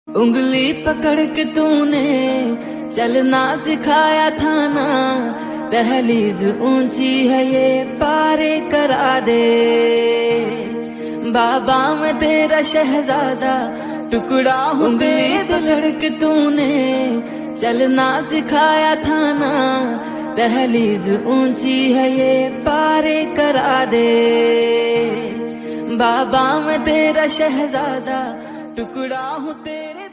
उंगली पकड़ के तूने चलना सिखाया था ना, दहलीज ऊंची है ये पारे करा दे। बाबा मैं तेरा शहजादा टुकड़ा हूँ तेरे दिल के तूने चलना सिखाया था ना, दहलीज ऊंची है ये पारे करा दे। बाबा मैं तेरा शहजादा टुकड़ा हूँ तेरे